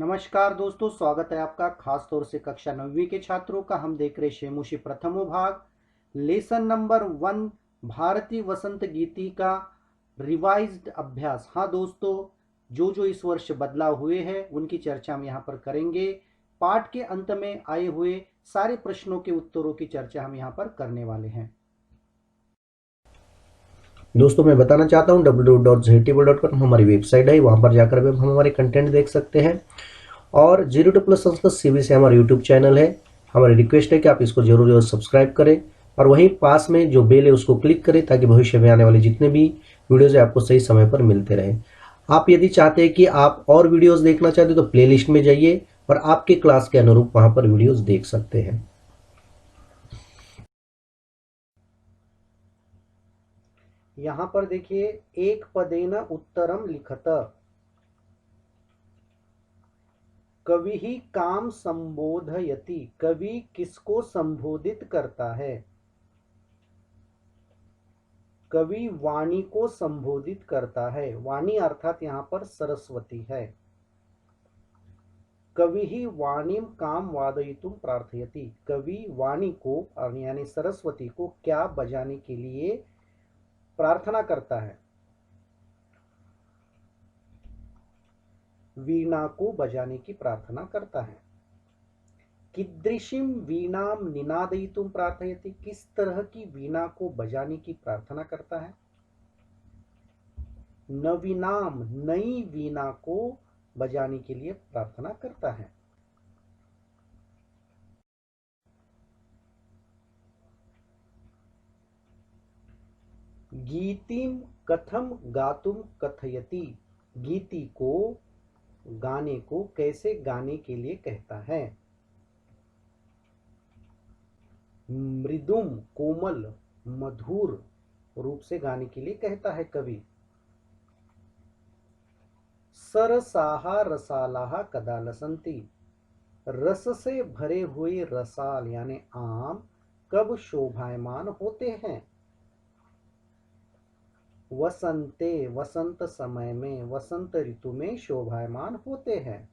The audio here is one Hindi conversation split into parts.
नमस्कार दोस्तों, स्वागत है आपका खास तौर से कक्षा 9वीं के छात्रों का। हम देख रहे शेमुशी प्रथमो भाग लेसन नंबर 1 भारतीय वसंत गीति का रिवाइज्ड अभ्यास। हाँ दोस्तों, जो इस वर्ष बदलाव हुए हैं उनकी चर्चा हम यहाँ पर करेंगे। पाठ के अंत में आए हुए सारे प्रश्नों के उत्तरों की चर्चा हम यहाँ पर करने वाले हैं। दोस्तों मैं बताना चाहता हूँ www.ztable.com हमारी वेबसाइट है। वहाँ पर जाकर भी हम हमारे कंटेंट देख सकते हैं। और 02+ संस्कृत सीबी से हमारा यूट्यूब चैनल है। हमारी रिक्वेस्ट है कि आप इसको जरूर सब्सक्राइब करें और वहीं पास में जो बेल है उसको क्लिक करें ताकि भविष्य में आने वाले जितने भी वीडियोज़ है आपको सही समय पर मिलते रहे। आप यदि चाहते हैं कि आप और वीडियोज़ देखना चाहते हैं तो प्ले लिस्ट में जाइए और आपके क्लास के अनुरूप वहाँ पर वीडियोज़ देख सकते हैं। यहाँ पर देखिए, एक पदेन उत्तरम लिखत। कवि ही काम संबोधयति। कवि किसको संबोधित करता है? कवि वाणी को संबोधित करता है। वाणी अर्थात यहाँ पर सरस्वती है। कवि ही वाणीम काम वादयितुम प्रार्थयति। कवि वाणी को यानी सरस्वती को क्या बजाने के लिए प्रार्थना करता है? वीणा को बजाने की प्रार्थना करता है। कीदृशीं वीणाम निनादयितुम प्रार्थयति। किस तरह की वीणा को बजाने की प्रार्थना करता है? नवीनाम, नई वीणा को बजाने के लिए प्रार्थना करता है। गीतिम कथम गातुम कथयति। गीति को, गाने को कैसे गाने के लिए कहता है? मृदुम, कोमल, मधुर रूप से गाने के लिए कहता है कवि। सरसाहा रसालाहा कदा लसंती। रस से भरे हुए रसाल यानी आम कब शोभायमान होते हैं? वसंते, वसंत समय में, वसंत ऋतु में शोभायमान होते हैं।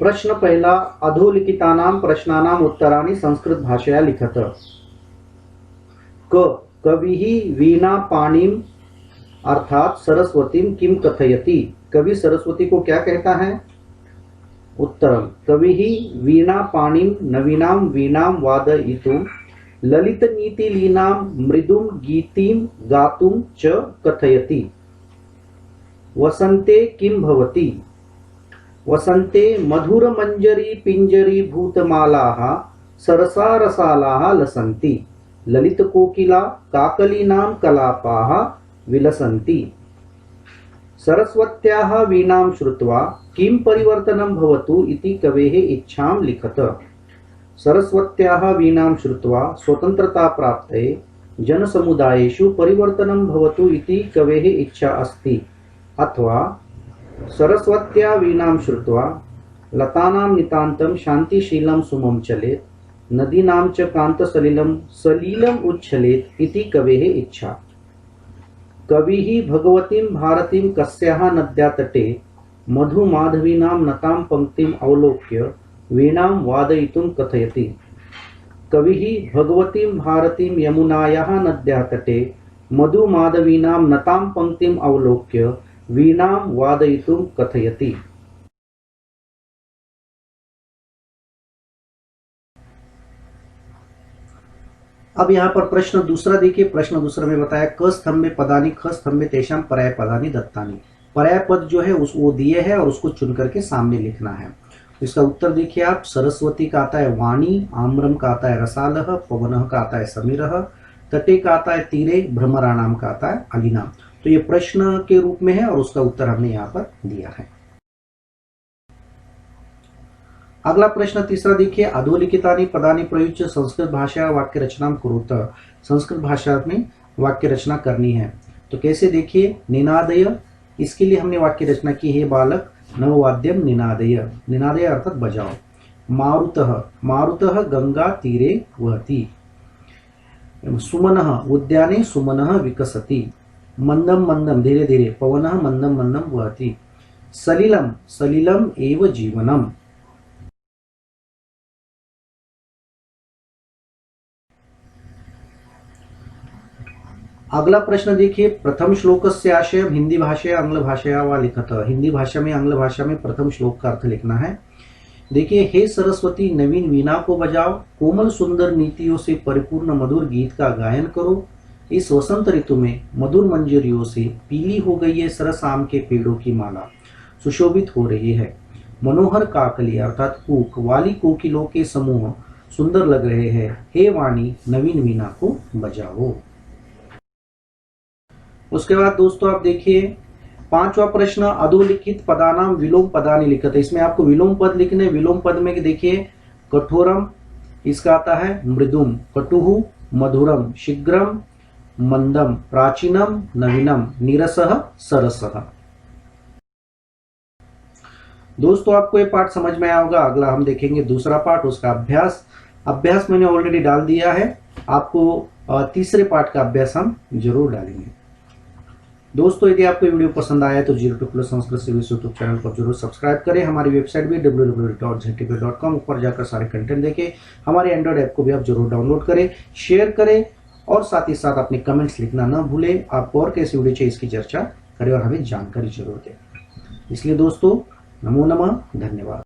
प्रश्न पहला, अधोलिखितानां प्रश्नानां उत्तराणि संस्कृत भाषया लिखत। कविः वीणा पाणिम अर्थात सरस्वतीम किम कथयति। कवि सरस्वती को क्या कहता है? उत्तरम, कविः वीणा पाणिम नवीनां वीणां वादयितुम ललित नीति लीनां मृदुम गीतिम गातुम च कथयति। वसंते किम भवति? वसंते मधुर मंजरी पिंजरी भूतमालाः सरसा रसालाः लसन्ति। ललित कोकिला काकलीनां कलापाः विलसन्ति। सरस्वत्याः वीणां श्रुत्वा किं परिवर्तनं भवतु इति कवेः इच्छां लिखत। सरस्वत्याः वीणां श्रुत्वा स्वतंत्रता प्राप्ते जनसमुदायेषु परिवर्तनं भवतु इति कवेः इच्छा अस्ति। अथवा सरस्वत्या वीणां श्रुत्वा लतानां नितान्तं शान्तिशीलं सुमं चलेत्, नदीनां च कान्तसलिलं सलीलम् उच्छलेत् इति कवेः इच्छा। कविः भगवतीं भारतीं कस्याः नद्या तटे मधुमाधवीनां नतां पंक्तिम् अवलोक्य वीणां वादयितुं कथयति। कविः भगवतीं भारतीं यमुनायाः नद्या तटे मधुमाधवीनां नतां पंक्तिम् अवलोक्य वीणां वादयितुं कथयति। अब यहाँ पर प्रश्न दूसरा देखिए। प्रश्न दूसरा में बताया क स्तंभे पदानि ख स्तंभे तेषां पर्याय पदानि दत्तानि। पर्याय पद जो है वो दिए है और उसको चुन करके सामने लिखना है। इसका उत्तर देखिए आप। सरस्वती का आता है वाणी, आम्रम का आता है रसालह, पवनः का आता है समीरः, तटे का आता है तीरे, भ्रमराणाम का आता है अलिनाम। तो ये प्रश्न के रूप में है और उसका उत्तर हमने यहाँ पर दिया है। अगला प्रश्न तीसरा देखिए। अधोलिखितानि पदानि प्रयुज्य संस्कृत भाषा वाक्य रचना कुरुत। संस्कृत भाषा में वाक्य रचना करनी है तो कैसे देखिए। निनादय, इसके लिए हमने वाक्य रचना की है बालक नववाद्यम निनादय। निनादय अर्थात बजाओ। मारुतः, मारुतः गंगा तीरे वहति। सुमनः, उद्याने सुमनः विकसति। मंदम मंदम धीरे धीरे, पवनः मंदम मंदम वहति, सलिलम सलिलम एव जीवनम। अगला प्रश्न देखिए, प्रथम श्लोकस्य आशयं हिंदी भाषया आंग्ल भाषया वा लिखतः। हिंदी भाषा में आंग्ल भाषा में प्रथम श्लोक का अर्थ लिखना है। देखिए, हे सरस्वती नवीन वीणा को बजाओ, कोमल सुंदर नीतियों से परिपूर्ण मधुर गीत का गायन करो। इस वसंत ऋतु में मधुर मंजरियों से पीली हो गई है सरस आम के पेड़ों की माला सुशोभित हो रही है। मनोहर काकली अर्थात कूक वाली कोकिलों के समूह सुंदर लग रहे हैं। हे वाणी नवीन वीणा को बजाओ। उसके बाद दोस्तों आप देखिए, पांचवा प्रश्न, अधोलिखित पदानाम विलोम पदानि लिखत है। इसमें आपको विलोम पद लिखने। विलोम पद में देखिए, कठोरम इसका आता है मृदुम, कटुहु मधुरम, शीघ्रम मंदम, प्राचीनम नवीनम, नीरसः सरसः। दोस्तों आपको ये पाठ समझ में आया होगा। अगला हम देखेंगे दूसरा पाठ, उसका अभ्यास। अभ्यास मैंने ऑलरेडी डाल दिया है, आपको तीसरे पाठ का अभ्यास हम जरूर डालेंगे। दोस्तों यदि आपको वीडियो पसंद आया तो 0-2 संस्कृत सीवीएस यूट्यूब चैनल को जरूर सब्सक्राइब करें। हमारी वेबसाइट भी www.ztp.com, ऊपर जाकर सारे कंटेंट देखें। हमारे एंड्रॉइड ऐप को भी आप जरूर डाउनलोड करें, शेयर करें और साथ ही साथ अपने कमेंट्स लिखना न भूलें। आपको और कैसी वीडियो चाहिए इसकी चर्चा करें और हमें जानकारी जरूर दें। इसलिए दोस्तों नमो नमः, धन्यवाद।